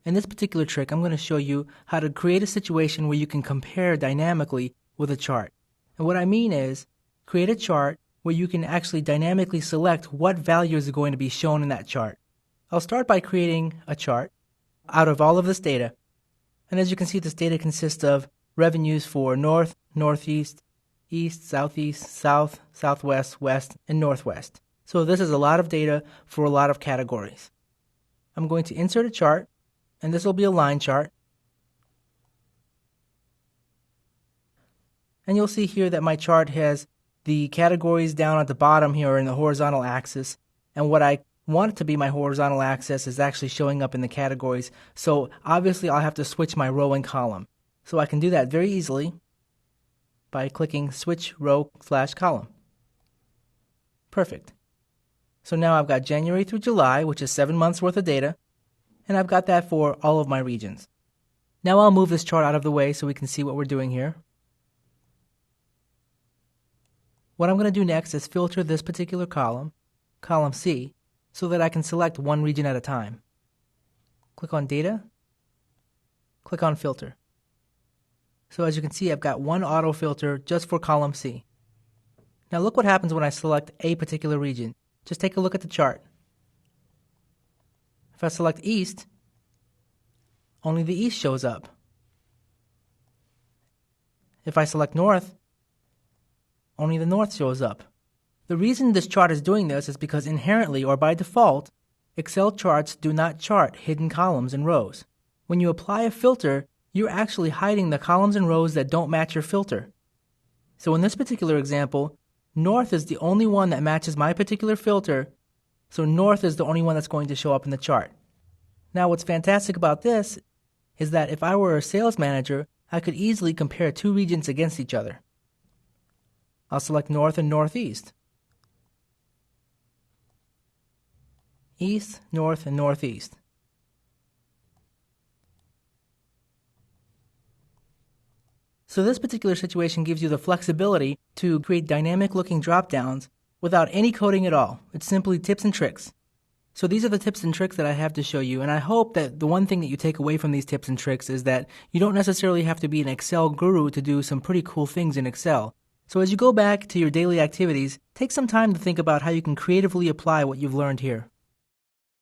In this particular trick, I'm going to show you how to create a situation where you can compare dynamically with a chart. And what I mean is, create a chart where you can actually dynamically select what values are going to be shown in that chart. I'll start by creating a chart out of all of this data. And as you can see, this data consists of revenues for north, northeast, east, southeast, south, southwest, west, and northwest. So this is a lot of data for a lot of categories. I'm going to insert a chart, and this will be a line chart. And you'll see here that my chart has the categories down at the bottom here in the horizontal axis, and what I want it to be my horizontal axis is actually showing up in the categories. So obviously I'll have to switch my row and column. So I can do that very easily by clicking Switch Row/Column. Perfect. So now I've got January through July, which is 7 months worth of data, and I've got that for all of my regions. Now I'll move this chart out of the way so we can see what we're doing here. What I'm going to do next is filter this particular column, column C, so that I can select one region at a time. Click on Data, click on Filter. So as you can see, I've got one auto filter just for column C. Now look what happens when I select a particular region. Just take a look at the chart. If I select East, only the East shows up. If I select North, only the North shows up. The reason this chart is doing this is because inherently, or by default, Excel charts do not chart hidden columns and rows. When you apply a filter, you're actually hiding the columns and rows that don't match your filter. So in this particular example, North is the only one that matches my particular filter, so North is the only one that's going to show up in the chart. Now what's fantastic about this is that if I were a sales manager, I could easily compare two regions against each other. I'll select North and Northeast. East, North, and Northeast. So this particular situation gives you the flexibility to create dynamic looking drop-downs without any coding at all. It's simply tips and tricks. So these are the tips and tricks that I have to show you, and I hope that the one thing that you take away from these tips and tricks is that you don't necessarily have to be an Excel guru to do some pretty cool things in Excel. So as you go back to your daily activities, take some time to think about how you can creatively apply what you've learned here.